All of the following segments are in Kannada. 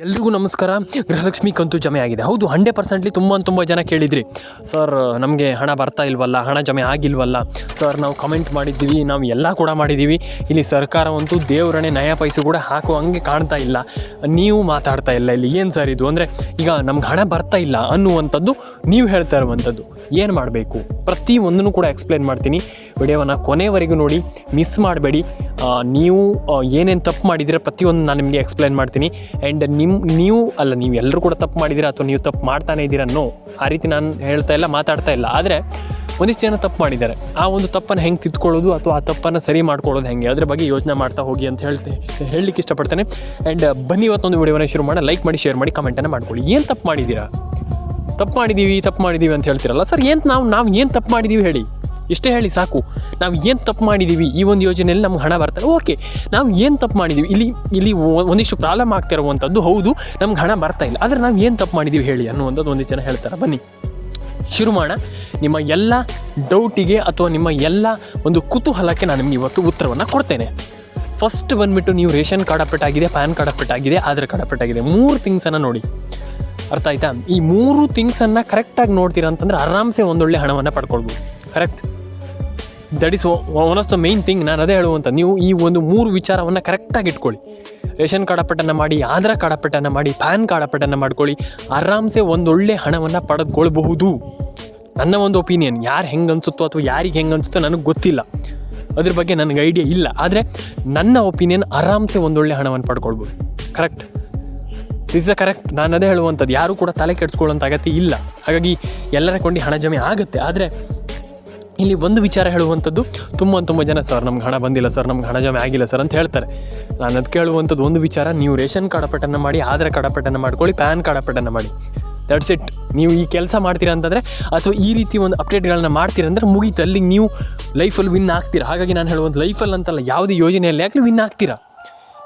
ಎಲ್ರಿಗೂ ನಮಸ್ಕಾರ. ಗೃಹಲಕ್ಷ್ಮಿ ಕಂತು ಜಮೆ ಆಗಿದೆ. ಹೌದು, 100% ತುಂಬ ಜನ ಕೇಳಿದ್ರಿ, ಸರ್ ನಮಗೆ ಹಣ ಬರ್ತಾ ಇಲ್ವಲ್ಲ, ಹಣ ಜಮೆ ಆಗಿಲ್ವಲ್ಲ ಸರ್, ನಾವು ಕಮೆಂಟ್ ಮಾಡಿದ್ದೀವಿ, ನಾವು ಎಲ್ಲ ಕೂಡ ಮಾಡಿದ್ದೀವಿ, ಇಲ್ಲಿ ಸರ್ಕಾರವಂತೂ ದೇವರಣೆ ನಯ ಪೈಸೆ ಕೂಡ ಹಾಕೋ ಹಂಗೆ ಕಾಣ್ತಾ ಇಲ್ಲ, ನೀವು ಮಾತಾಡ್ತಾ ಇಲ್ಲ, ಇಲ್ಲಿ ಏನು ಸರ್ ಇದು ಅಂದರೆ, ಈಗ ನಮ್ಗೆ ಹಣ ಬರ್ತಾ ಇಲ್ಲ ಅನ್ನುವಂಥದ್ದು ನೀವು ಹೇಳ್ತಾ ಇರುವಂಥದ್ದು. ಏನು ಮಾಡಬೇಕು ಪ್ರತಿಯೊಂದನ್ನು ಕೂಡ ಎಕ್ಸ್ಪ್ಲೇನ್ ಮಾಡ್ತೀನಿ. ವಿಡಿಯೋವನ್ನು ಕೊನೆವರೆಗೂ ನೋಡಿ, ಮಿಸ್ ಮಾಡಬೇಡಿ. ನೀವು ಏನೇನು ತಪ್ಪು ಮಾಡಿದ್ದೀರ ಪ್ರತಿಯೊಂದು ನಾನು ನಿಮಗೆ ಎಕ್ಸ್ಪ್ಲೇನ್ ಮಾಡ್ತೀನಿ. ಆ್ಯಂಡ್ ನೀವು ಎಲ್ಲರೂ ಕೂಡ ತಪ್ಪು ಮಾಡಿದ್ದೀರಾ ಅಥವಾ ನೀವು ತಪ್ಪು ಮಾಡ್ತಾನೆ ಇದ್ದೀರಾ ಅನ್ನೋ ಆ ರೀತಿ ನಾನು ಹೇಳ್ತಾ ಇಲ್ಲ, ಮಾತಾಡ್ತಾ ಇಲ್ಲ. ಆದರೆ ಒಂದಿಷ್ಟು ಜನ ತಪ್ಪು ಮಾಡಿದ್ದಾರೆ. ಆ ಒಂದು ತಪ್ಪನ್ನು ಹೆಂಗೆ ತಿದ್ಕೊಳ್ಳೋದು ಅಥವಾ ಆ ತಪ್ಪನ್ನು ಸರಿ ಮಾಡ್ಕೊಳ್ಳೋದು ಹೆಂಗೆ, ಅದ್ರ ಬಗ್ಗೆ ಯೋಚನೆ ಮಾಡ್ತಾ ಹೋಗಿ ಅಂತ ಹೇಳಲಿಕ್ಕೆ ಇಷ್ಟಪಡ್ತೇನೆ. ಆ್ಯಂಡ್ ಬನ್ನಿ ಇವತ್ತೊಂದು ವಿಡಿಯೋನ ಶುರು ಮಾಡಿ. ಲೈಕ್ ಮಾಡಿ, ಶೇರ್ ಮಾಡಿ, ಕಮೆಂಟನ್ನು ಮಾಡ್ಕೊಳ್ಳಿ. ಏನು ತಪ್ಪು ಮಾಡಿದ್ದೀರಾ? ತಪ್ಪು ಮಾಡಿದ್ದೀವಿ ಅಂತ ಹೇಳ್ತೀರಲ್ಲ ಸರ್, ನಾವು ಏನು ತಪ್ಪು ಮಾಡಿದ್ದೀವಿ ಹೇಳಿ, ಇಷ್ಟೇ ಹೇಳಿ ಸಾಕು. ನಾವು ಏನು ತಪ್ಪು ಮಾಡಿದ್ದೀವಿ, ಈ ಒಂದು ಯೋಜನೆಯಲ್ಲಿ ನಮ್ಗೆ ಹಣ ಬರ್ತಾರೆ, ಓಕೆ, ನಾವು ಏನು ತಪ್ಪು ಮಾಡಿದ್ದೀವಿ, ಇಲ್ಲಿ ಒಂದಿಷ್ಟು ಪ್ರಾಬ್ಲಮ್ ಆಗ್ತಿರುವಂಥದ್ದು ಹೌದು, ನಮ್ಗೆ ಹಣ ಬರ್ತಾ ಇಲ್ಲ, ಆದರೆ ನಾವು ಏನು ತಪ್ಪು ಮಾಡಿದ್ದೀವಿ ಹೇಳಿ ಅನ್ನುವಂಥದ್ದು ಒಂದಿಷ್ಟು ಜನ ಹೇಳ್ತಾರೆ. ಬನ್ನಿ ಶುರು ಮಾಡೋಣ. ನಿಮ್ಮ ಎಲ್ಲ ಡೌಟಿಗೆ ಅಥವಾ ನಿಮ್ಮ ಎಲ್ಲ ಒಂದು ಕುತೂಹಲಕ್ಕೆ ನಾನು ನಿಮಗೆ ಇವತ್ತು ಉತ್ತರವನ್ನು ಕೊಡ್ತೇನೆ. ಫಸ್ಟ್ ಬಂದುಬಿಟ್ಟು, ನೀವು ರೇಷನ್ ಕಾರ್ಡ್ ಅಪ್ಡೇಟ್ ಆಗಿದೆ, ಪ್ಯಾನ್ ಕಾರ್ಡ್ ಅಪ್ಡೇಟ್ ಆಗಿದೆ, ಆಧಾರ್ ಕಾರ್ಡ್ ಅಪ್ಡೇಟ್ ಆಗಿದೆ, 3 ಥಿಂಗ್ಸನ್ನು ನೋಡಿ. ಅರ್ಥ ಆಯ್ತಾ? ಈ 3 ಥಿಂಗ್ಸನ್ನು ಕರೆಕ್ಟಾಗಿ ನೋಡ್ತೀರಾ ಅಂತಂದರೆ ಆರಾಮ್ಸೆ ಒಂದೊಳ್ಳೆ ಹಣವನ್ನು ಪಡ್ಕೊಳ್ಬೋದು. Correct, that is one of the main thing. ನಾನು ಅದೇ ಹೇಳುವಂಥ, ನೀವು ಈ ಒಂದು 3 ವಿಚಾರವನ್ನು ಕರೆಕ್ಟಾಗಿ ಇಟ್ಕೊಳ್ಳಿ. ರೇಷನ್ ಕಾರ್ಡ್ ಅಪ್ಡೇಟನ್ನು ಮಾಡಿ, ಆಧಾರ್ ಕಾರ್ಡ್ ಅಪ್ಡೇಟನ್ನು ಮಾಡಿ, ಪ್ಯಾನ್ ಕಾರ್ಡ್ ಅಪ್ಡೇಟನ್ನು ಮಾಡ್ಕೊಳ್ಳಿ, ಆರಾಮ್ಸೆ ಒಂದೊಳ್ಳೆ ಹಣವನ್ನು ಪಡೆದುಕೊಳ್ಬಹುದು. ನನ್ನ ಒಂದು ಒಪಿನಿಯನ್. ಯಾರು ಹೆಂಗೆ ಅನಿಸುತ್ತೋ ಅಥವಾ ಯಾರಿಗೆ ಹೆಂಗೆ ಅನಿಸುತ್ತೋ ನನಗೆ ಗೊತ್ತಿಲ್ಲ, ಅದ್ರ ಬಗ್ಗೆ ನನಗೆ ಐಡಿಯಾ ಇಲ್ಲ. ಆದರೆ ನನ್ನ ಒಪಿನಿಯನ್, ಆರಾಮ್ಸೆ ಒಂದೊಳ್ಳೆ ಹಣವನ್ನು ಪಡ್ಕೊಳ್ಬೋದು. Correct, this is correct. ನಾನು ಅದೇ ಹೇಳುವಂಥದ್ದು, ಯಾರೂ ಕೂಡ ತಲೆ ಕೆಡಿಸ್ಕೊಳ್ಳೋಂಥ ಅಗತ್ಯ ಇಲ್ಲ. ಹಾಗಾಗಿ ಎಲ್ಲರ ಕೊಂಡು ಹಣ ಜಮೆ ಆಗುತ್ತೆ. ಆದರೆ ಇಲ್ಲಿ ಒಂದು ವಿಚಾರ ಹೇಳುವಂಥದ್ದು, ತುಂಬ ಜನ ಸರ್ ನಮ್ಗೆ ಹಣ ಬಂದಿಲ್ಲ ಸರ್, ನಮ್ಗೆ ಹಣ ಜಮೆ ಆಗಿಲ್ಲ ಸರ್ ಅಂತ ಹೇಳ್ತಾರೆ. ನಾನು ಅದಕ್ಕೆ ಹೇಳುವಂಥದ್ದು ಒಂದು ವಿಚಾರ, ನೀವು ರೇಷನ್ ಕಾರ್ಡ್ ಅಪ್ಡೇಟನ್ನು ಮಾಡಿ, ಆಧಾರ್ ಕಾರ್ಡ್ ಅಪ್ಡೇಟನ್ನು ಮಾಡ್ಕೊಳ್ಳಿ, ಪ್ಯಾನ್ ಕಾರ್ಡ್ ಅಪ್ಡೇಟನ್ನು ಮಾಡಿ. That's it. ನೀವು ಈ ಕೆಲಸ ಮಾಡ್ತೀರಾ ಅಂತಂದರೆ, ಅಥವಾ ಈ ರೀತಿ ಒಂದು ಅಪ್ಡೇಟ್ಗಳನ್ನ ಮಾಡ್ತೀರಾ ಅಂದರೆ ಮುಗೀತು, ಅಲ್ಲಿಗೆ ನೀವು ಲೈಫಲ್ಲಿ ವಿನ್ ಆಗ್ತೀರಾ. ಹಾಗಾಗಿ ನಾನು ಹೇಳುವಂಥ ಲೈಫಲ್ಲಿ ಅಂತಲ್ಲ, ಯಾವುದೇ ಯೋಜನೆಯಲ್ಲಿ ಆಗಲಿ ವಿನ್ ಆಗ್ತೀರಾ,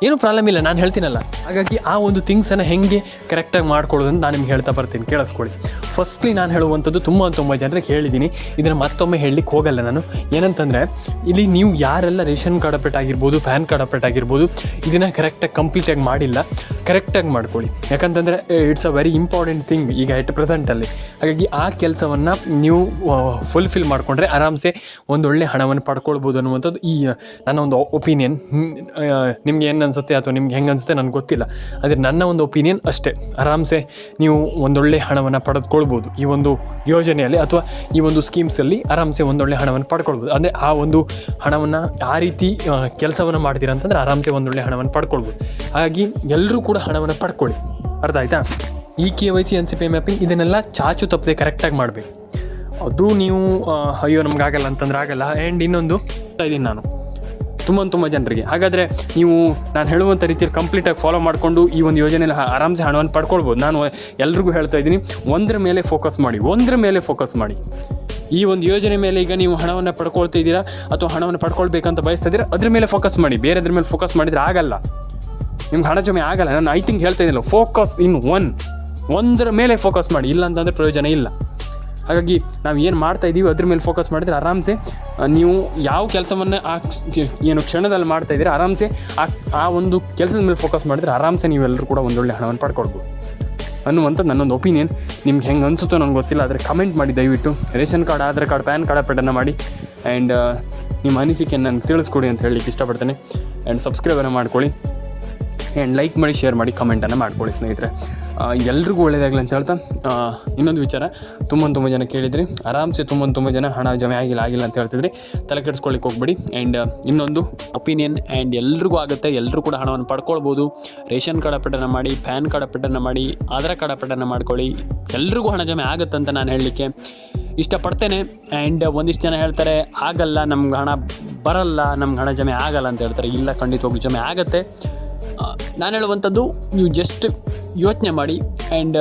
ಏನೂ ಪ್ರಾಬ್ಲಮ್ ಇಲ್ಲ, ನಾನು ಹೇಳ್ತೀನಲ್ಲ. ಹಾಗಾಗಿ ಆ ಒಂದು ಥಿಂಗ್ಸನ್ನು ಹೆಂಗೆ ಕರೆಕ್ಟಾಗಿ ಮಾಡ್ಕೊಳ್ಳೋದು ಅಂತ ನಾನು ನಿಮ್ಗೆ ಹೇಳ್ತಾ ಬರ್ತೀನಿ, ಕೇಳಿಸ್ಕೊಳ್ಳಿ. ಫಸ್ಟ್ಲಿ ನಾನು ಹೇಳುವಂಥದ್ದು, ತುಂಬ ಜನರಿಗೆ ಹೇಳಿದ್ದೀನಿ, ಇದನ್ನು ಮತ್ತೊಮ್ಮೆ ಹೇಳಲಿಕ್ಕೆ ಹೋಗಲ್ಲ ನಾನು. ಏನಂತಂದರೆ, ಇಲ್ಲಿ ನೀವು ಯಾರೆಲ್ಲ ರೇಷನ್ ಕಾರ್ಡ್ ಅಪ್ಡೇಟ್ ಆಗಿರ್ಬೋದು, ಪ್ಯಾನ್ ಕಾರ್ಡ್ ಅಪ್ಡೇಟ್ ಆಗಿರ್ಬೋದು, ಇದನ್ನು ಕರೆಕ್ಟಾಗಿ ಕಂಪ್ಲೀಟಾಗಿ ಮಾಡಿಲ್ಲ, ಕರೆಕ್ಟಾಗಿ ಮಾಡ್ಕೊಳ್ಳಿ. ಯಾಕಂತಂದರೆ it's a very important thing ಈಗ ಎಟ್ ಪ್ರೆಸೆಂಟಲ್ಲಿ. ಹಾಗಾಗಿ ಆ ಕೆಲಸವನ್ನು ನೀವು ಫುಲ್ಫಿಲ್ ಮಾಡಿಕೊಂಡ್ರೆ ಆರಾಮ್ಸೆ ಒಂದೊಳ್ಳೆ ಹಣವನ್ನು ಪಡ್ಕೊಳ್ಬೋದು ಅನ್ನುವಂಥದ್ದು ಈ ನನ್ನ ಒಂದು ಒಪಿನಿಯನ್. ನಿಮ್ಗೆ ಏನು ಅನಿಸುತ್ತೆ ಅಥವಾ ನಿಮ್ಗೆ ಹೆಂಗೆ ಅನಿಸುತ್ತೆ ನನಗೆ ಗೊತ್ತಿಲ್ಲ, ಆದರೆ ನನ್ನ ಒಂದು ಒಪಿನಿಯನ್ ಅಷ್ಟೇ. ಆರಾಮ್ಸೆ ನೀವು ಒಂದೊಳ್ಳೆ ಹಣವನ್ನು ಪಡೆದುಕೊಳ್ಬೋದು ಈ ಒಂದು ಯೋಜನೆಯಲ್ಲಿ ಅಥವಾ ಈ ಒಂದು ಸ್ಕೀಮ್ಸಲ್ಲಿ. ಆರಾಮ್ಸೆ ಒಂದೊಳ್ಳೆ ಹಣವನ್ನು ಪಡ್ಕೊಳ್ಬೋದು. ಅಂದರೆ ಆ ಒಂದು ಹಣವನ್ನು ಆ ರೀತಿ ಕೆಲಸವನ್ನು ಮಾಡ್ತೀರಾ ಅಂತಂದರೆ ಆರಾಮ್ಸೆ ಒಂದೊಳ್ಳೆ ಹಣವನ್ನು ಪಡ್ಕೊಳ್ಬೋದು. ಹಾಗಾಗಿ ಎಲ್ಲರೂ ಕೂಡ ಹಣವನ್ನು ಪಡ್ಕೊಳ್ಳಿ. ಅರ್ಥ ಆಯಿತಾ? ಈ KYC NCP ಮ್ಯಾಪಿಂಗ್ ಇದನ್ನೆಲ್ಲ ಚಾಚು ತಪ್ಪದೆ ಕರೆಕ್ಟಾಗಿ ಮಾಡಬೇಕು. ಅದು ನೀವು ಅಯ್ಯೋ ನಮ್ಗೆ ಆಗಲ್ಲ ಅಂತಂದ್ರೆ ಆಗಲ್ಲ. ಆ್ಯಂಡ್ ಇನ್ನೊಂದು ಇದ್ದೀನಿ ನಾನು ತುಂಬ ಜನರಿಗೆ, ಹಾಗಾದರೆ ನೀವು ನಾನು ಹೇಳುವಂಥ ರೀತಿಯಲ್ಲಿ ಕಂಪ್ಲೀಟಾಗಿ ಫಾಲೋ ಮಾಡಿಕೊಂಡು ಈ ಒಂದು ಯೋಜನೆಯಲ್ಲಿ ಆರಾಮ್ಸೆ ಹಣವನ್ನು ಪಡ್ಕೊಳ್ಬೋದು. ನಾನು ಎಲ್ರಿಗೂ ಹೇಳ್ತಾ ಇದ್ದೀನಿ, ಒಂದರ ಮೇಲೆ ಫೋಕಸ್ ಮಾಡಿ. ಈ ಒಂದು ಯೋಜನೆ ಮೇಲೆ ಈಗ ನೀವು ಹಣವನ್ನು ಪಡ್ಕೊಳ್ತಾ ಇದ್ದೀರಾ ಅಥವಾ ಹಣವನ್ನು ಪಡ್ಕೊಳ್ಬೇಕಂತ ಬಯಸ್ತಾ ಇದ್ದೀರಾ, ಅದ್ರ ಮೇಲೆ ಫೋಕಸ್ ಮಾಡಿ. ಬೇರೆದ್ರ ಮೇಲೆ ಫೋಕಸ್ ಮಾಡಿದರೆ ಆಗಲ್ಲ, ನಿಮ್ಗೆ ಹಣ ಜಮೆ ಆಗಲ್ಲ. ನಾನು ಐ ಥಿಂಕ್ ಹೇಳ್ತಾ ಇದ್ದಿಲ್ಲ, ಫೋಕಸ್ ಇನ್ ಒಂದರ ಮೇಲೆ ಫೋಕಸ್ ಮಾಡಿ, ಇಲ್ಲ ಅಂತಂದರೆ ಪ್ರಯೋಜನ ಇಲ್ಲ. ಹಾಗಾಗಿ ನಾವು ಏನು ಮಾಡ್ತಾ ಇದ್ದೀವಿ ಅದ್ರ ಮೇಲೆ ಫೋಕಸ್ ಮಾಡಿದರೆ ಆರಾಮ್ಸೆ ನೀವು ಯಾವ ಕೆಲಸವನ್ನು ಏನು ಕ್ಷಣದಲ್ಲಿ ಮಾಡ್ತಾ ಇದ್ದೀರಾ, ಆರಾಮ್ಸೆ ಆ ಒಂದು ಕೆಲಸದ ಮೇಲೆ ಫೋಕಸ್ ಮಾಡಿದರೆ ಆರಾಮ್ಸೆ ನೀವೆಲ್ಲರೂ ಕೂಡ ಒಂದೊಳ್ಳೆ ಹಣವನ್ನು ಪಡ್ಕೊಳ್ಬೋದು ಅನ್ನುವಂಥದ್ದು ನನ್ನೊಂದು ಒಪಿನಿಯನ್. ನಿಮ್ಗೆ ಹೆಂಗೆ ಅನಿಸುತ್ತೋ ನನಗೆ ಗೊತ್ತಿಲ್ಲ, ಆದರೆ ಕಮೆಂಟ್ ಮಾಡಿ ದಯವಿಟ್ಟು. Ration card, Aadhaar card, pan card ಅಪ್ಡೇಟನ್ನು ಮಾಡಿ. ಆ್ಯಂಡ್ ನಿಮ್ಮ ಅನಿಸಿಕೆಯನ್ನು ನನಗೆ ತಿಳಿಸ್ಕೊಡಿ ಅಂತ ಹೇಳಲಿಕ್ಕೆ ಇಷ್ಟಪಡ್ತೇನೆ. ಆ್ಯಂಡ್ ಸಬ್ಸ್ಕ್ರೈಬನ್ನು ಮಾಡ್ಕೊಳ್ಳಿ, ಆ್ಯಂಡ್ ಲೈಕ್ ಮಾಡಿ, ಶೇರ್ ಮಾಡಿ, ಕಮೆಂಟನ್ನು ಮಾಡ್ಕೊಳ್ಳಿ ಸ್ನೇಹಿತರೆ. ಎಲ್ರಿಗೂ ಒಳ್ಳೆಯದಾಗಲಿ ಅಂತ ಹೇಳ್ತಾ, ಇನ್ನೊಂದು ವಿಚಾರ, ತುಂಬ ಜನ ಕೇಳಿದ್ರಿ, ಆರಾಮ್ಸೆ ತುಂಬ ಜನ ಹಣ ಜಮೆ ಆಗಿಲ್ಲ ಅಂತ ಹೇಳ್ತಿದ್ರಿ, ತಲೆ ಕೆಡಿಸ್ಕೊಳ್ಳಿಕ್ಕೆ ಹೋಗ್ಬೇಡಿ. ಆ್ಯಂಡ್ ಇನ್ನೊಂದು ಒಪಿನಿಯನ್, ಆ್ಯಂಡ್ ಎಲ್ರಿಗೂ ಆಗುತ್ತೆ, ಎಲ್ಲರೂ ಕೂಡ ಹಣವನ್ನು ಪಡ್ಕೊಳ್ಬೋದು. ರೇಷನ್ ಕಾರ್ಡ್ ಅಪ್ಡೇಟನ್ನು ಮಾಡಿ, ಪ್ಯಾನ್ ಕಾರ್ಡ್ ಅಪ್ಡೇಟನ್ನು ಮಾಡಿ, ಆಧಾರ್ ಕಾರ್ಡ್ ಅಪ್ಡೇಟನ್ನು ಮಾಡ್ಕೊಳ್ಳಿ, ಎಲ್ರಿಗೂ ಹಣ ಜಮೆ ಆಗುತ್ತೆ ಅಂತ ನಾನು ಹೇಳಲಿಕ್ಕೆ ಇಷ್ಟಪಡ್ತೇನೆ. ಆ್ಯಂಡ್ ಒಂದಿಷ್ಟು ಜನ ಹೇಳ್ತಾರೆ ಆಗಲ್ಲ, ನಮ್ಗೆ ಹಣ ಬರಲ್ಲ, ನಮ್ಗೆ ಹಣ ಜಮೆ ಆಗಲ್ಲ ಅಂತ ಹೇಳ್ತಾರೆ. ಇಲ್ಲ, ಖಂಡಿತವಾಗ್ಲೂ ಜಮೆ ಆಗುತ್ತೆ. ನಾನು ಹೇಳುವಂಥದ್ದು, ನೀವು ಜಸ್ಟ್ ಯೋಚನೆ ಮಾಡಿ. ಆ್ಯಂಡ್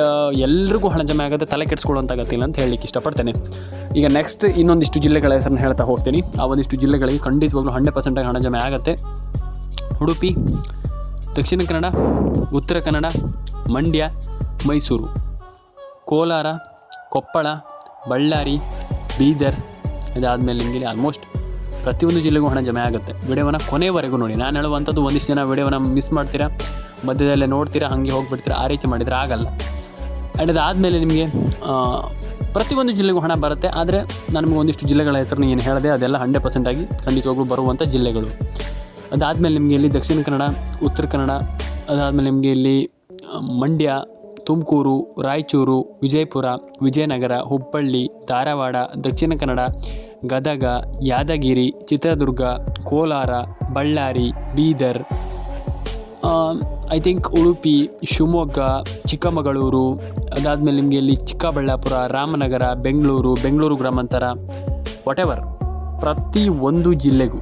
ಎಲ್ರಿಗೂ ಹಣ ಜಮೆ ಆಗುತ್ತೆ, ತಲೆ ಕೆಡಿಸ್ಕೊಳ್ಳೋಂಥ ಅಗತ್ಯ ಅಂತ ಹೇಳಲಿಕ್ಕೆ ಇಷ್ಟಪಡ್ತೇನೆ. ಈಗ ನೆಕ್ಸ್ಟ್ ಇನ್ನೊಂದಿಷ್ಟು ಜಿಲ್ಲೆಗಳ ಹೆಸರನ್ನು ಹೇಳ್ತಾ ಹೋಗ್ತೀನಿ. ಆ ಒಂದಿಷ್ಟು ಜಿಲ್ಲೆಗಳಿಗೆ ಖಂಡಿತವಾಗ್ಲೂ 100% ಹಣ ಜಮೆ ಆಗುತ್ತೆ. ಉಡುಪಿ, ದಕ್ಷಿಣ ಕನ್ನಡ, ಉತ್ತರ ಕನ್ನಡ, ಮಂಡ್ಯ, ಮೈಸೂರು, ಕೋಲಾರ, ಕೊಪ್ಪಳ, ಬಳ್ಳಾರಿ, ಬೀದರ್. ಇದಾದಮೇಲೆ ನಿಮಗೆ ಆಲ್ಮೋಸ್ಟ್ ಪ್ರತಿಯೊಂದು ಜಿಲ್ಲೆಗೂ ಹಣ ಜಮೆ ಆಗುತ್ತೆ. ವಿಡಿಯೋವನ್ನು ಕೊನೆವರೆಗೂ ನೋಡಿ. ನಾನು ಹೇಳುವಂಥದ್ದು, ಒಂದಿಷ್ಟು ಜನ ವಿಡಿಯೋವನ್ನು ಮಿಸ್ ಮಾಡ್ತೀರಾ, ಮಧ್ಯದಲ್ಲೇ ನೋಡ್ತೀರಾ ಹಾಗೆ ಹೋಗಿಬಿಡ್ತೀರಾ, ಆ ರೀತಿ ಮಾಡಿದರೆ ಆಗಲ್ಲ. ಆ್ಯಂಡ್ ಅದಾದಮೇಲೆ ನಿಮಗೆ ಪ್ರತಿಯೊಂದು ಜಿಲ್ಲೆಗೂ ಹಣ ಬರುತ್ತೆ. ಆದರೆ ನಾನು ನಿಮಗೆ ಒಂದಿಷ್ಟು ಜಿಲ್ಲೆಗಳ ಹೆಸರನ್ನ ಏನು ಹೇಳಿದೆ ಅದೆಲ್ಲ 100% ಆಗಿ ಖಂಡಿತವಾಗ್ಲೂ ಬರುವಂಥ ಜಿಲ್ಲೆಗಳು. ಅದಾದಮೇಲೆ ನಿಮಗೆ ಇಲ್ಲಿ ದಕ್ಷಿಣ ಕನ್ನಡ, ಉತ್ತರ ಕನ್ನಡ, ಅದಾದಮೇಲೆ ನಿಮಗೆ ಇಲ್ಲಿ ಮಂಡ್ಯ, ತುಮಕೂರು, ರಾಯಚೂರು, ವಿಜಯಪುರ, ವಿಜಯನಗರ, ಹುಬ್ಬಳ್ಳಿ, ಧಾರವಾಡ, ದಕ್ಷಿಣ ಕನ್ನಡ, ಗದಗ, ಯಾದಗಿರಿ, ಚಿತ್ರದುರ್ಗ, ಕೋಲಾರ, ಬಳ್ಳಾರಿ, ಬೀದರ್, ಐ ಥಿಂಕ್ ಉಡುಪಿ, ಶಿವಮೊಗ್ಗ, ಚಿಕ್ಕಮಗಳೂರು, ಅದಾದಮೇಲೆ ನಿಮಗೆ ಇಲ್ಲಿ ಚಿಕ್ಕಬಳ್ಳಾಪುರ, ರಾಮನಗರ, ಬೆಂಗಳೂರು ಗ್ರಾಮಾಂತರ, ವಾಟೆವರ್ ಪ್ರತಿ ಒಂದು ಜಿಲ್ಲೆಗೂ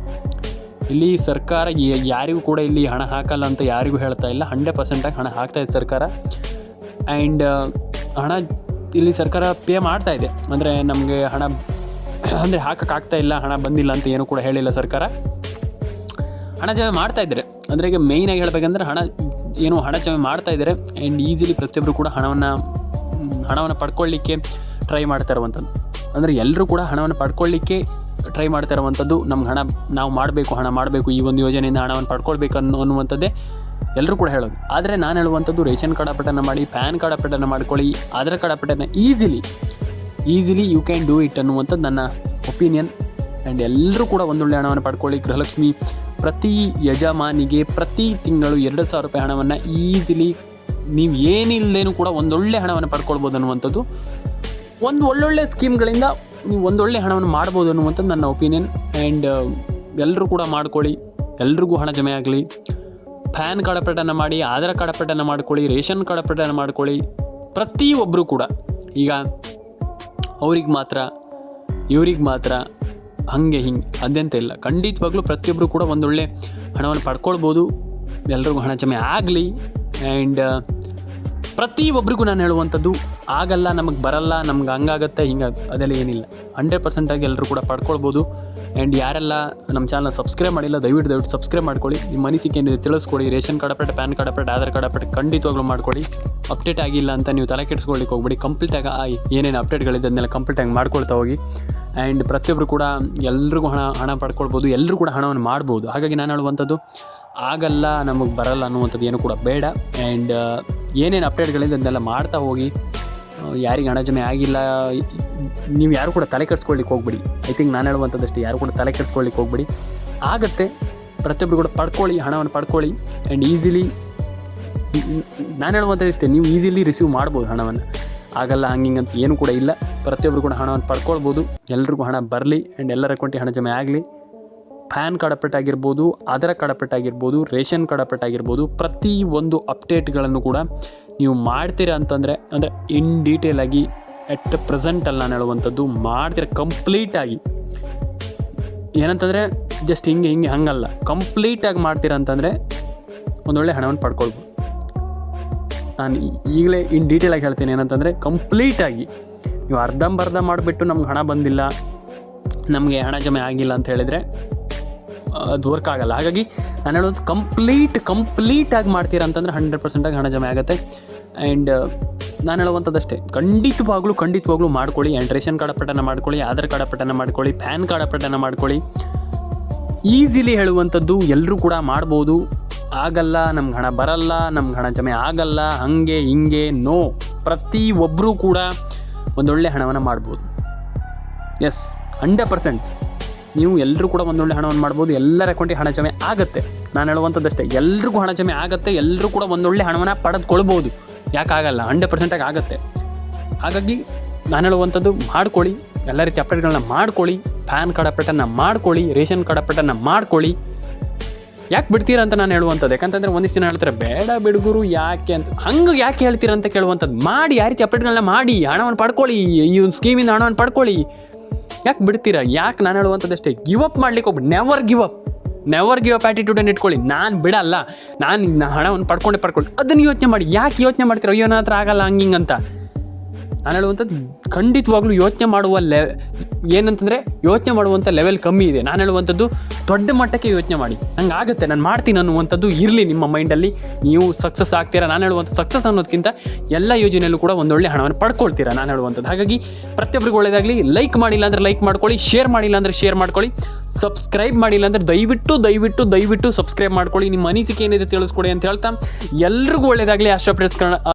ಇಲ್ಲಿ ಸರ್ಕಾರ ಯಾರಿಗೂ ಕೂಡ ಇಲ್ಲಿ ಹಣ ಹಾಕಲ್ಲ ಅಂತ ಯಾರಿಗೂ ಹೇಳ್ತಾ ಇಲ್ಲ. 100% ಆಗಿ ಹಣ ಹಾಕ್ತಾಯಿದೆ ಸರ್ಕಾರ. ಆ್ಯಂಡ್ ಹಣ ಇಲ್ಲಿ ಸರ್ಕಾರ ಪೇ ಮಾಡ್ತಾ ಇದೆ. ಅಂದರೆ ನಮಗೆ ಹಣ ಅಂದರೆ ಹಾಕೋಕ್ಕಾಗ್ತಾ ಇಲ್ಲ, ಹಣ ಬಂದಿಲ್ಲ ಅಂತ ಏನೂ ಕೂಡ ಹೇಳಿಲ್ಲ ಸರ್ಕಾರ. ಹಣ ಜಮೆ ಮಾಡ್ತಾ ಇದ್ದಾರೆ. ಅಂದರೆ ಈಗ ಮೇಯ್ನಾಗಿ ಹೇಳಬೇಕಂದ್ರೆ ಹಣ ಜಮೆ ಮಾಡ್ತಾ ಇದ್ದಾರೆ. ಆ್ಯಂಡ್ ಈಸಿಲಿ ಪ್ರತಿಯೊಬ್ಬರು ಕೂಡ ಹಣವನ್ನು ಪಡ್ಕೊಳ್ಳಿಕ್ಕೆ ಟ್ರೈ ಮಾಡ್ತಾ ಇರುವಂಥದ್ದು. ಅಂದರೆ ಎಲ್ಲರೂ ಕೂಡ ಹಣವನ್ನು ಪಡ್ಕೊಳ್ಳಿಕ್ಕೆ ಟ್ರೈ ಮಾಡ್ತಾ ಇರುವಂಥದ್ದು. ನಮ್ಗೆ ನಾವು ಹಣ ಮಾಡಬೇಕು, ಈ ಒಂದು ಯೋಜನೆಯಿಂದ ಹಣವನ್ನು ಪಡ್ಕೊಳ್ಬೇಕು ಅನ್ನುವಂಥದ್ದೇ ಎಲ್ಲರೂ ಕೂಡ ಹೇಳೋದು. ಆದರೆ ನಾನು ಹೇಳುವಂಥದ್ದು ರೇಷನ್ ಕಾರ್ಡ್ ಅಪ್ಡೇಟನ್ನು ಮಾಡಿ, ಪ್ಯಾನ್ ಕಾರ್ಡ್ ಅಪ್ಡೇಟನ್ನು ಮಾಡ್ಕೊಳ್ಳಿ, ಆಧಾರ್ ಕಾರ್ಡ್ ಅಪ್ಡೇಟನ್ನು easily you can do it ಅನ್ನುವಂಥದ್ದು ನನ್ನ ಒಪಿನಿಯನ್. ಆ್ಯಂಡ್ ಎಲ್ಲರೂ ಕೂಡ ಒಂದೊಳ್ಳೆ ಹಣವನ್ನು ಪಡ್ಕೊಳ್ಳಿ. ಗೃಹಲಕ್ಷ್ಮಿ ಪ್ರತಿ ಯಜಮಾನಿಗೆ ಪ್ರತಿ ತಿಂಗಳು 2,000 ರೂಪಾಯಿ ಹಣವನ್ನು ಈಸಿಲಿ ನೀವು ಏನಿಲ್ಲದೇನೂ ಕೂಡ ಒಂದೊಳ್ಳೆ ಹಣವನ್ನು ಪಡ್ಕೊಳ್ಬೋದು ಅನ್ನುವಂಥದ್ದು. ಒಂದು ಒಳ್ಳೊಳ್ಳೆ ಸ್ಕೀಮ್ಗಳಿಂದ ನೀವು ಒಂದೊಳ್ಳೆ ಹಣವನ್ನು ಮಾಡ್ಬೋದು ಅನ್ನುವಂಥದ್ದು ನನ್ನ ಒಪಿನಿಯನ್. ಆ್ಯಂಡ್ ಎಲ್ಲರೂ ಕೂಡ ಮಾಡ್ಕೊಳ್ಳಿ, ಎಲ್ರಿಗೂ ಹಣ ಜಮೆ ಆಗಲಿ. ಪ್ಯಾನ್ ಕಾರ್ಡ್ ಅಪ್ಡೇಟನ್ನು ಮಾಡಿ, ಆಧಾರ್ ಕಾರ್ಡ್ ಅಪ್ಡೇಟನ್ನು ಮಾಡ್ಕೊಳ್ಳಿ, ರೇಷನ್ ಕಾರ್ಡ್ ಅಪ್ಡೇಟನ್ನು ಮಾಡ್ಕೊಳ್ಳಿ. ಪ್ರತಿಯೊಬ್ಬರು ಕೂಡ ಈಗ ಅವ್ರಿಗೆ ಮಾತ್ರ ಇವ್ರಿಗೆ ಮಾತ್ರ ಹಾಗೆ ಹಿಂಗೆ ಅದಂತ ಇಲ್ಲ. ಖಂಡಿತವಾಗ್ಲೂ ಪ್ರತಿಯೊಬ್ಬರು ಕೂಡ ಒಂದೊಳ್ಳೆ ಹಣವನ್ನು ಪಡ್ಕೊಳ್ಬೋದು. ಎಲ್ರಿಗೂ ಹಣ ಜಮೆ ಆಗಲಿ. ಆ್ಯಂಡ್ ಪ್ರತಿಯೊಬ್ಬರಿಗೂ ನಾನು ಹೇಳುವಂಥದ್ದು ಆಗಲ್ಲ, ನಮಗೆ ಬರಲ್ಲ, ನಮ್ಗೆ ಹಂಗಾಗತ್ತೆ ಅದೆಲ್ಲ ಏನಿಲ್ಲ. 100% ಆಗಿ ಎಲ್ಲರೂ ಕೂಡ ಪಡ್ಕೊಳ್ಬೋದು. ಆ್ಯಂಡ್ ಯಾರೆಲ್ಲ ನಮ್ಮ ಚಾನಲ್ ಸಬ್ಸ್ಕ್ರೈಬ್ ಮಾಡಿಲ್ಲ ದಯವಿಟ್ಟು ಸಬ್ಸ್ಕ್ರೈಬ್ ಮಾಡ್ಕೊಳ್ಳಿ. ನಿಮ್ಮ ಅನಿಸಿಕೆ ಏನಿದೆ ತಿಳಿಸ್ಕೊಡಿ. Ration card update, pan card update, Aadhaar card update ಖಂಡಿತವಾಗ್ಲೂ ಮಾಡ್ಕೊಳ್ಳಿ. ಅಪ್ಡೇಟ್ ಆಗಿಲ್ಲ ಅಂತ ನೀವು ತಲೆ ಕೆಡಿಸ್ಕೊಳ್ಳಿಕ್ಕೆ ಹೋಗ್ಬೇಡಿ. ಕಂಪ್ಲೀಟಾಗಿ ಏನೇನು ಅಪ್ಡೇಟ್ಗಳಿದೆ ಅದನ್ನೆಲ್ಲ ಕಂಪ್ಲೀಟಾಗಿ ಮಾಡ್ಕೊಳ್ತಾ ಹೋಗಿ. ಆ್ಯಂಡ್ ಪ್ರತಿಯೊಬ್ಬರು ಕೂಡ ಎಲ್ರಿಗೂ ಹಣ ಪಡ್ಕೊಳ್ಬೋದು, ಎಲ್ಲರೂ ಕೂಡ ಹಣವನ್ನು ಮಾಡ್ಬೋದು. ಹಾಗಾಗಿ ನಾನು ಹೇಳುವಂಥದ್ದು ಆಗಲ್ಲ, ನಮಗೆ ಬರಲ್ಲ ಅನ್ನುವಂಥದ್ದು ಏನು ಕೂಡ ಬೇಡ. ಆ್ಯಂಡ್ ಏನೇನು ಅಪ್ಡೇಟ್ಗಳಿದೆ ಅದನ್ನೆಲ್ಲ ಮಾಡ್ತಾ ಹೋಗಿ. ಯಾರಿಗೆ ಹಣ ಜಮೆ ಆಗಿಲ್ಲ ನೀವು ಯಾರು ಕೂಡ ತಲೆ ಕೆಡಿಸ್ಕೊಳ್ಳಿಕ್ಕೆ ಹೋಗ್ಬಿಡಿ. ಐ ಥಿಂಕ್ ನಾನು ಹೇಳುವಂಥದ್ದಷ್ಟೇ, ಯಾರು ಕೂಡ ತಲೆ ಕೆಡಿಸ್ಕೊಳ್ಳಿಕ್ಕೆ ಹೋಗ್ಬಿಡಿ. ಆಗುತ್ತೆ, ಪ್ರತಿಯೊಬ್ಬರು ಕೂಡ ಪಡ್ಕೊಳ್ಳಿ, ಹಣವನ್ನು ಪಡ್ಕೊಳ್ಳಿ. ಆ್ಯಂಡ್ ಈಸಿಲಿ ನಾನು ಹೇಳುವಂಥದ್ದಷ್ಟೇ, ನೀವು ಈಸಿಲಿ ರಿಸೀವ್ ಮಾಡ್ಬೋದು ಹಣವನ್ನು. ಆಗಲ್ಲ ಹಂಗಿಂಗಂತ ಏನು ಕೂಡ ಇಲ್ಲ. ಪ್ರತಿಯೊಬ್ಬರು ಕೂಡ ಹಣವನ್ನು ಪಡ್ಕೊಳ್ಬೋದು. ಎಲ್ರಿಗೂ ಹಣ ಬರಲಿ. ಆ್ಯಂಡ್ ಎಲ್ಲರ ಅಕೌಂಟಿಗೆ ಹಣ ಜಮೆ ಆಗಲಿ. ಪ್ಯಾನ್ ಕಾರ್ಡ್ ಅಪ್ಡೇಟ್ ಆಗಿರ್ಬೋದು, ಆಧಾರ್ ಕಾರ್ಡ್ ಅಪ್ಡೇಟ್ ಆಗಿರ್ಬೋದು, ರೇಷನ್ ಕಾರ್ಡ್ ಅಪ್ಡೇಟ್ ಆಗಿರ್ಬೋದು, ಪ್ರತಿ ಒಂದು ಅಪ್ಡೇಟ್ಗಳನ್ನು ಕೂಡ ನೀವು ಮಾಡ್ತೀರಾ ಅಂತಂದರೆ ಅಂದರೆ ಇನ್ ಡೀಟೇಲ್ ಆಗಿ ಎಟ್ ಪ್ರೆಸೆಂಟಲ್ಲಿ ನಾನು ಹೇಳುವಂಥದ್ದು ಮಾಡ್ತೀರ ಕಂಪ್ಲೀಟಾಗಿ. ಏನಂತಂದರೆ ಜಸ್ಟ್ ಹಿಂಗೆ ಹಂಗಲ್ಲ, ಕಂಪ್ಲೀಟಾಗಿ ಮಾಡ್ತೀರಾ ಅಂತಂದರೆ ಒಂದೊಳ್ಳೆ ಹಣವನ್ನು ಪಡ್ಕೊಳ್ಬೋದು. ನಾನು ಈಗಲೇ ಇನ್ ಡೀಟೇಲಾಗಿ ಹೇಳ್ತೀನಿ. ಏನಂತಂದರೆ ಕಂಪ್ಲೀಟಾಗಿ ನೀವು ಅರ್ಧಂಬರ್ಧ ಮಾಡಿಬಿಟ್ಟು ನಮ್ಗೆ ಹಣ ಬಂದಿಲ್ಲ, ನಮಗೆ ಹಣ ಜಮೆ ಆಗಿಲ್ಲ ಅಂತ ಹೇಳಿದರೆ ಅದು ವರ್ಕ್ ಆಗಲ್ಲ. ಹಾಗಾಗಿ ನಾನು ಹೇಳೋದು ಕಂಪ್ಲೀಟಾಗಿ ಮಾಡ್ತೀರಾ ಅಂತಂದರೆ 100% ಆಗಿ ಹಣ ಜಮೆ ಆಗುತ್ತೆ. ಆ್ಯಂಡ್ ನಾನು ಹೇಳುವಂಥದ್ದಷ್ಟೇ, ಖಂಡಿತವಾಗ್ಲೂ ಮಾಡ್ಕೊಳ್ಳಿ. ಆ್ಯಂಡ್ ರೇಷನ್ ಕಾರ್ಡ್ ಅಪ್ಡೇಟನ್ನು ಮಾಡ್ಕೊಳ್ಳಿ, ಆಧಾರ್ ಕಾರ್ಡ್ ಅಪ್ಡೇಟನ್ನು ಮಾಡ್ಕೊಳ್ಳಿ, ಪ್ಯಾನ್ ಕಾರ್ಡ್ ಅಪ್ಡೇಟನ್ನು ಮಾಡ್ಕೊಳ್ಳಿ. ಈಸಿಲಿ ಹೇಳುವಂಥದ್ದು ಎಲ್ಲರೂ ಕೂಡ ಮಾಡ್ಬೋದು. ಆಗಲ್ಲ, ನಮ್ಗೆ ಹಣ ಬರಲ್ಲ, ನಮ್ಗೆ ಹಣ ಜಮೆ ಆಗಲ್ಲ, ಹಿಂಗೆ ನೋ. ಪ್ರತಿಯೊಬ್ಬರೂ ಕೂಡ ಒಂದೊಳ್ಳೆ ಹಣವನ್ನು ಮಾಡ್ಬೋದು. ಎಸ್, 100% ನೀವು ಎಲ್ಲರೂ ಕೂಡ ಒಂದೊಳ್ಳೆ ಹಣವನ್ನು ಮಾಡ್ಬೋದು. ಎಲ್ಲರ ಅಕೌಂಟಿಗೆ ಹಣ ಜಮೆ ಆಗುತ್ತೆ. ನಾನು ಹೇಳುವಂಥದ್ದಷ್ಟೇ, ಎಲ್ರಿಗೂ ಹಣ ಜಮೆ ಆಗುತ್ತೆ. ಎಲ್ಲರೂ ಕೂಡ ಒಂದೊಳ್ಳೆ ಹಣವನ್ನು ಪಡೆದುಕೊಳ್ಬೋದು. ಯಾಕಾಗಲ್ಲ, 100% ಆಗುತ್ತೆ. ಹಾಗಾಗಿ ನಾನು ಹೇಳುವಂಥದ್ದು ಮಾಡ್ಕೊಳ್ಳಿ, ಎಲ್ಲ ರೀತಿ ಅಪ್ಡೇಟ್ಗಳನ್ನ ಮಾಡ್ಕೊಳ್ಳಿ. ಪ್ಯಾನ್ ಕಾರ್ಡ್ ಅಪ್ಡೇಟನ್ನು ಮಾಡ್ಕೊಳ್ಳಿ, ರೇಷನ್ ಕಾರ್ಡ್ ಅಪ್ಡೇಟನ್ನು ಮಾಡ್ಕೊಳ್ಳಿ. ಯಾಕೆ ಬಿಡ್ತೀರಾ ಅಂತ ನಾನು ಹೇಳುವಂಥದ್ದು. ಯಾಕಂತಂದರೆ ಒಂದಿಷ್ಟು ಜನ ಹೇಳ್ತಾರೆ ಬೇಡ ಬಿಡುಗರು ಯಾಕೆ ಅಂತ. ಯಾಕೆ ಹೇಳ್ತೀರಾ ಅಂತ ಕೇಳುವಂಥದ್ದು. ಮಾಡಿ, ಯಾವ ರೀತಿ ಅಪ್ಡೇಟ್ಗಳನ್ನ ಮಾಡಿ, ಹಣವನ್ನು ಪಡ್ಕೊಳ್ಳಿ, ಈ ಒಂದು ಸ್ಕೀಮಿಂದ ಹಣವನ್ನು ಪಡ್ಕೊಳ್ಳಿ. ಯಾಕೆ ಬಿಡ್ತೀರಾ? ಯಾಕೆ ನಾನು ಹೇಳುವಂಥದ್ದಷ್ಟೇ, ಗಿವ್ ಅಪ್ ಮಾಡ್ಲಿಕ್ಕೆ ಹೋಗ್ಬಿಡಿ. ನೆವರ್ ಗಿವ್ ಅಪ್ ಆ್ಯಟಿಟ್ಯೂಡನ್ನು ಇಟ್ಕೊಳ್ಳಿ. ನಾನು ಬಿಡಲ್ಲ, ನಾನು ಹಣವನ್ನು ಪಡ್ಕೊಂಡು ಅದನ್ನು ಯೋಚನೆ ಮಾಡಿ. ಯಾಕೆ ಯೋಚನೆ ಮಾಡ್ತೀರಾ? ಅಯ್ಯೋ ನನ್ನ ಹತ್ರ ಆಗಲ್ಲ ಹಂಗಿಂಗಂತ. ನಾನು ಹೇಳುವಂಥದ್ದು ಖಂಡಿತವಾಗ್ಲೂ ಯೋಚನೆ ಮಾಡುವ ಏನಂತಂದರೆ ಯೋಚನೆ ಮಾಡುವಂಥ ಲೆವೆಲ್ ಕಮ್ಮಿ ಇದೆ. ನಾನು ಹೇಳುವಂಥದ್ದು ದೊಡ್ಡ ಮಟ್ಟಕ್ಕೆ ಯೋಚನೆ ಮಾಡಿ, ನಂಗೆ ಆಗುತ್ತೆ, ನಾನು ಮಾಡ್ತೀನಿ ಅನ್ನುವಂಥದ್ದು ಇರಲಿ ನಿಮ್ಮ ಮೈಂಡಲ್ಲಿ. ನೀವು ಸಕ್ಸಸ್ ಆಗ್ತೀರಾ. ನಾನು ಹೇಳುವಂಥ ಸಕ್ಸಸ್ ಅನ್ನೋದಕ್ಕಿಂತ ಎಲ್ಲ ಯೋಜನೆಯಲ್ಲೂ ಕೂಡ ಒಂದೊಳ್ಳೆ ಹಣವನ್ನು ಪಡ್ಕೊಳ್ತೀರಾ ನಾನು ಹೇಳುವಂಥದ್ದು. ಹಾಗಾಗಿ ಪ್ರತಿಯೊಬ್ಬರಿಗೂ ಒಳ್ಳೆಯದಾಗಲಿ. ಲೈಕ್ ಮಾಡಿಲ್ಲ ಅಂದರೆ ಲೈಕ್ ಮಾಡ್ಕೊಳ್ಳಿ, ಶೇರ್ ಮಾಡಿಲ್ಲ ಅಂದರೆ ಶೇರ್ ಮಾಡ್ಕೊಳ್ಳಿ, ಸಬ್ಸ್ಕ್ರೈಬ್ ಮಾಡಿಲ್ಲ ಅಂದರೆ ದಯವಿಟ್ಟು ಸಬ್ಸ್ಕ್ರೈಬ್ ಮಾಡ್ಕೊಳ್ಳಿ. ನಿಮ್ಮ ಅನಿಸಿಕೆ ಏನಿದೆ ತಿಳಿಸ್ಕೊಡಿ ಅಂತ ಹೇಳ್ತಾ ಎಲ್ರಿಗೂ ಒಳ್ಳೆಯದಾಗಲಿ. Astro traders Kannada